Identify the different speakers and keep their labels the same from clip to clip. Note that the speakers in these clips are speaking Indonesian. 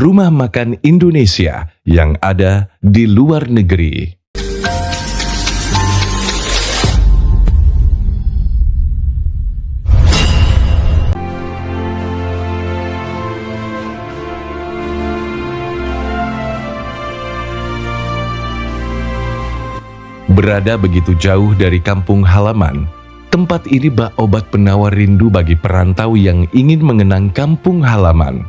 Speaker 1: rumah makan Indonesia yang ada di luar negeri. Berada begitu jauh dari kampung halaman, tempat ini bak obat penawar rindu bagi perantau yang ingin mengenang kampung halaman.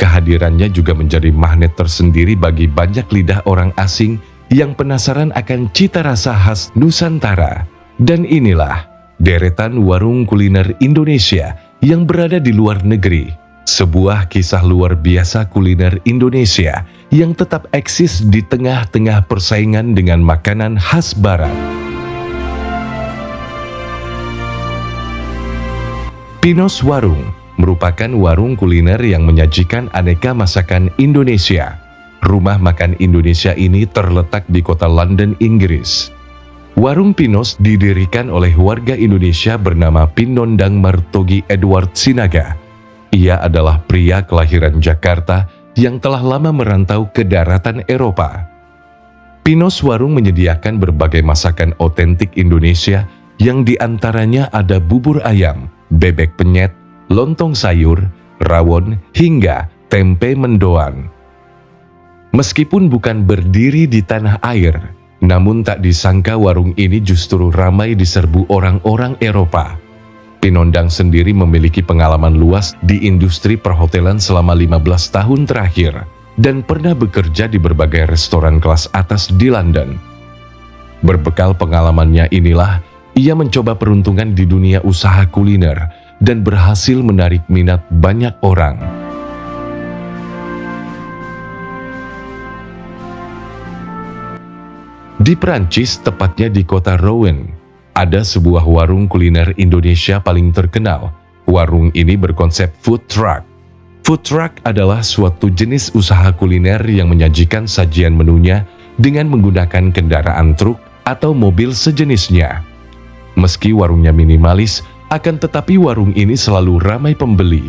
Speaker 1: Kehadirannya juga menjadi magnet tersendiri bagi banyak lidah orang asing yang penasaran akan cita rasa khas Nusantara. Dan inilah deretan warung kuliner Indonesia yang berada di luar negeri. Sebuah kisah luar biasa kuliner Indonesia yang tetap eksis di tengah-tengah persaingan dengan makanan khas Barat. Pinos Warung merupakan warung kuliner yang menyajikan aneka masakan Indonesia. Rumah makan Indonesia ini terletak di kota London, Inggris. Warung Pinos didirikan oleh warga Indonesia bernama Pinondang Martogi Edward Sinaga. Ia adalah pria kelahiran Jakarta yang telah lama merantau ke daratan Eropa. Pinos Warung menyediakan berbagai masakan otentik Indonesia yang diantaranya ada bubur ayam, bebek penyet, lontong sayur, rawon, hingga tempe mendoan. Meskipun bukan berdiri di tanah air, namun tak disangka warung ini justru ramai diserbu orang-orang Eropa. Pinondang sendiri memiliki pengalaman luas di industri perhotelan selama 15 tahun terakhir dan pernah bekerja di berbagai restoran kelas atas di London. Berbekal pengalamannya inilah, ia mencoba peruntungan di dunia usaha kuliner dan berhasil menarik minat banyak orang. Di Prancis, tepatnya di kota Rouen, ada sebuah warung kuliner Indonesia paling terkenal. Warung ini berkonsep food truck. Food truck adalah suatu jenis usaha kuliner yang menyajikan sajian menunya dengan menggunakan kendaraan truk atau mobil sejenisnya. Meski warungnya minimalis, akan tetapi warung ini selalu ramai pembeli.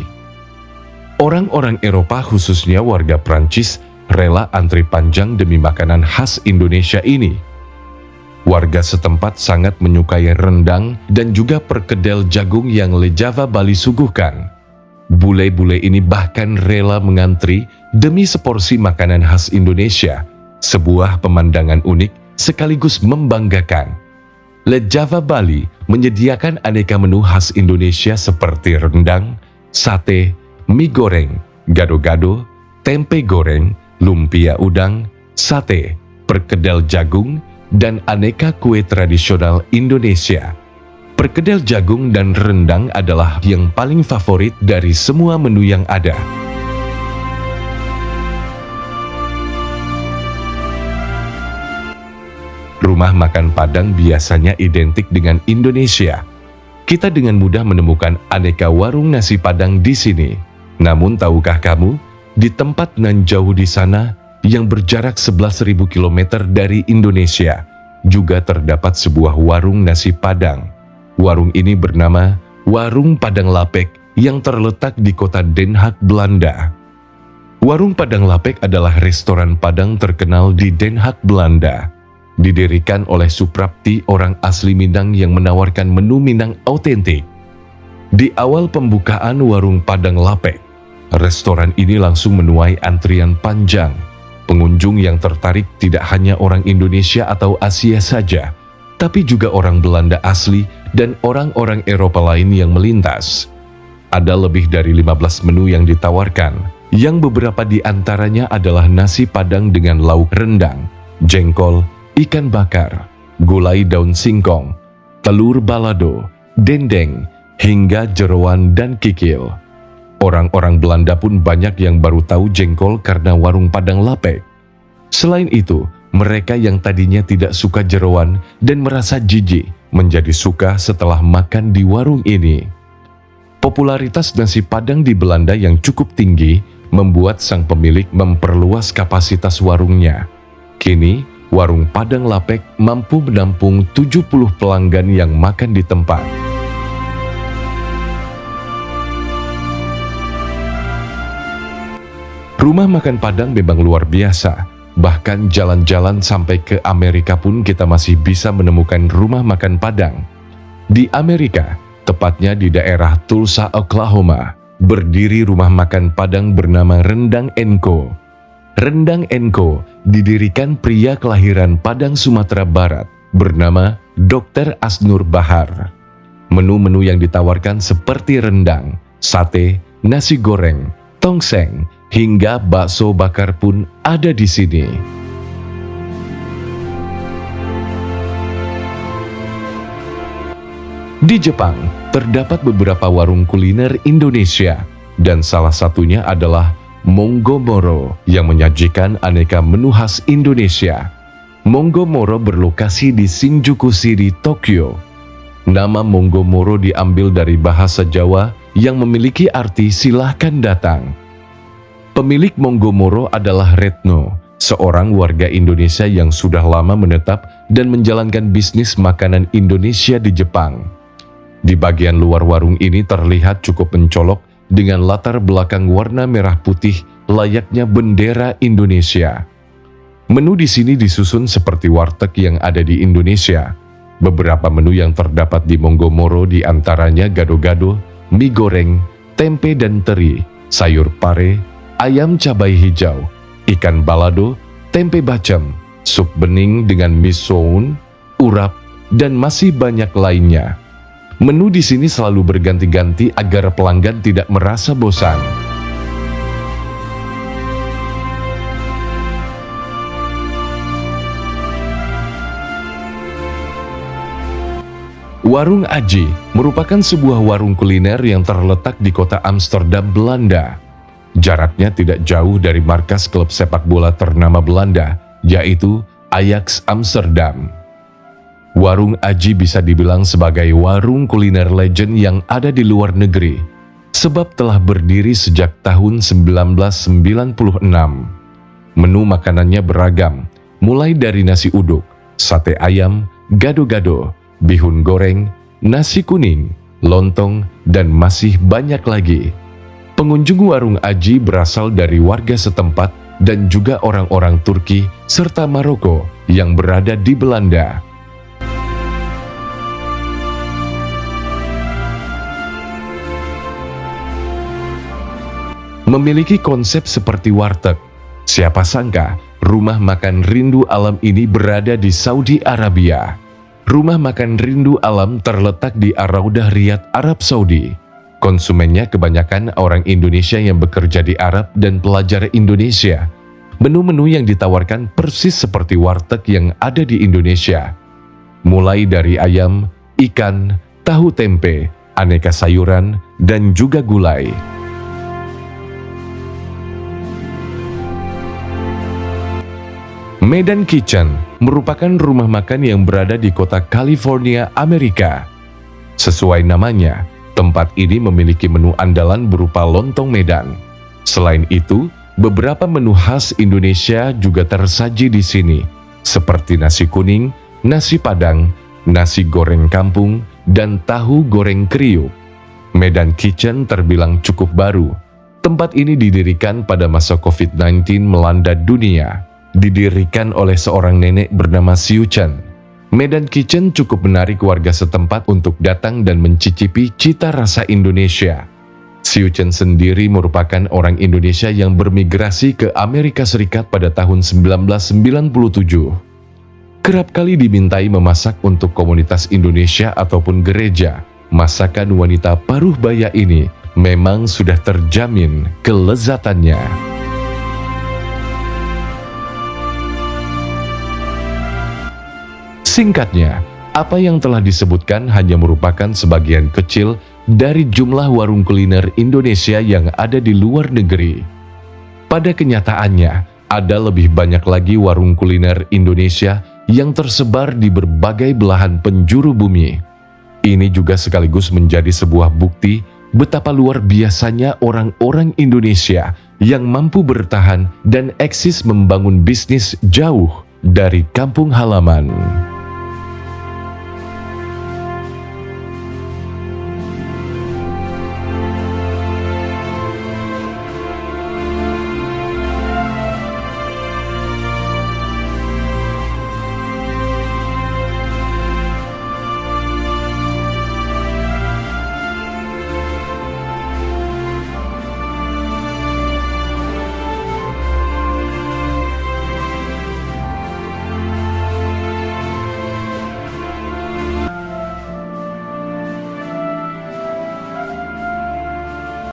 Speaker 1: Orang-orang Eropa, khususnya warga Prancis, rela antri panjang demi makanan khas Indonesia ini. Warga setempat sangat menyukai rendang dan juga perkedel jagung yang Le Java Bali suguhkan. Bule-bule ini bahkan rela mengantri demi seporsi makanan khas Indonesia, sebuah pemandangan unik sekaligus membanggakan. Le Java Bali menyediakan aneka menu khas Indonesia seperti rendang, sate, mie goreng, gado-gado, tempe goreng, lumpia udang, sate, perkedel jagung, dan aneka kue tradisional Indonesia. Perkedel jagung dan rendang adalah yang paling favorit dari semua menu yang ada. Rumah makan Padang biasanya identik dengan Indonesia. Kita dengan mudah menemukan aneka warung nasi Padang di sini. Namun tahukah kamu, di tempat nan jauh di sana, yang berjarak 11.000 km dari Indonesia, juga terdapat sebuah warung nasi Padang. Warung ini bernama Warung Padang Lapek yang terletak di kota Den Haag, Belanda. Warung Padang Lapek adalah restoran Padang terkenal di Den Haag, Belanda. Didirikan oleh Suprapti, orang asli Minang yang menawarkan menu Minang autentik. Di awal pembukaan Warung Padang Lapek, restoran ini langsung menuai antrian panjang. Pengunjung yang tertarik tidak hanya orang Indonesia atau Asia saja, tapi juga orang Belanda asli dan orang-orang Eropa lain yang melintas. Ada lebih dari 15 menu yang ditawarkan, yang beberapa di antaranya adalah nasi Padang dengan lauk rendang, jengkol, ikan bakar, gulai daun singkong, telur balado, dendeng, hingga jeroan dan kikil. Orang-orang Belanda pun banyak yang baru tahu jengkol karena Warung Padang Lapek. Selain itu, mereka yang tadinya tidak suka jeroan dan merasa jijik menjadi suka setelah makan di warung ini. Popularitas nasi Padang di Belanda yang cukup tinggi membuat sang pemilik memperluas kapasitas warungnya. Kini, Warung Padang Lapek mampu menampung 70 pelanggan yang makan di tempat. Rumah makan Padang memang luar biasa. Bahkan jalan-jalan sampai ke Amerika pun kita masih bisa menemukan rumah makan Padang. Di Amerika, tepatnya di daerah Tulsa, Oklahoma, berdiri rumah makan Padang bernama Rendang & Co. Rendang & Co. didirikan pria kelahiran Padang, Sumatera Barat bernama Dr. Asnur Bahar. Menu-menu yang ditawarkan seperti rendang, sate, nasi goreng, tongseng, hingga bakso bakar pun ada di sini. Di Jepang, terdapat beberapa warung kuliner Indonesia, dan salah satunya adalah Monggomoro yang menyajikan aneka menu khas Indonesia. Monggomoro berlokasi di Shinjuku City, Tokyo. Nama Monggomoro diambil dari bahasa Jawa yang memiliki arti silahkan datang. Pemilik Monggomoro adalah Retno, seorang warga Indonesia yang sudah lama menetap dan menjalankan bisnis makanan Indonesia di Jepang. Di bagian luar warung ini terlihat cukup mencolok dengan latar belakang warna merah putih layaknya bendera Indonesia. Menu di sini disusun seperti warteg yang ada di Indonesia. Beberapa menu yang terdapat di Monggomoro diantaranya gado-gado, mie goreng, tempe dan teri, sayur pare, ayam cabai hijau, ikan balado, tempe bacem, sup bening dengan misoun, urap, dan masih banyak lainnya. Menu di sini selalu berganti-ganti agar pelanggan tidak merasa bosan. Warung Aji merupakan sebuah warung kuliner yang terletak di kota Amsterdam, Belanda. Jaraknya tidak jauh dari markas klub sepak bola ternama Belanda, yaitu Ajax Amsterdam. Warung Aji bisa dibilang sebagai warung kuliner legend yang ada di luar negeri, sebab telah berdiri sejak tahun 1996. Menu makanannya beragam, mulai dari nasi uduk, sate ayam, gado-gado, bihun goreng, nasi kuning, lontong, dan masih banyak lagi. Pengunjung warung Aji berasal dari warga setempat dan juga orang-orang Turki serta Maroko yang berada di Belanda. Memiliki konsep seperti warteg, siapa sangka rumah makan rindu alam ini berada di Saudi Arabia. Rumah makan Rindu Alam terletak di Ar-Raudah, Riyadh, Arab Saudi. Konsumennya kebanyakan orang Indonesia yang bekerja di Arab dan pelajar Indonesia. Menu-menu yang ditawarkan persis seperti warteg yang ada di Indonesia. Mulai dari ayam, ikan, tahu tempe, aneka sayuran, dan juga gulai. Medan Kitchen merupakan rumah makan yang berada di kota California, Amerika. Sesuai namanya, tempat ini memiliki menu andalan berupa lontong Medan. Selain itu, beberapa menu khas Indonesia juga tersaji di sini, seperti nasi kuning, nasi padang, nasi goreng kampung, dan tahu goreng kriuk. Medan Kitchen terbilang cukup baru. Tempat ini didirikan pada masa COVID-19 melanda dunia. Didirikan oleh seorang nenek bernama Siu Chen. Medan Kitchen cukup menarik warga setempat untuk datang dan mencicipi cita rasa Indonesia. Siu Chen sendiri merupakan orang Indonesia yang bermigrasi ke Amerika Serikat pada tahun 1997. Kerap kali dimintai memasak untuk komunitas Indonesia ataupun gereja. Masakan wanita paruh baya ini memang sudah terjamin kelezatannya. Singkatnya, apa yang telah disebutkan hanya merupakan sebagian kecil dari jumlah warung kuliner Indonesia yang ada di luar negeri. Pada kenyataannya, ada lebih banyak lagi warung kuliner Indonesia yang tersebar di berbagai belahan penjuru bumi. Ini juga sekaligus menjadi sebuah bukti betapa luar biasanya orang-orang Indonesia yang mampu bertahan dan eksis membangun bisnis jauh dari kampung halaman.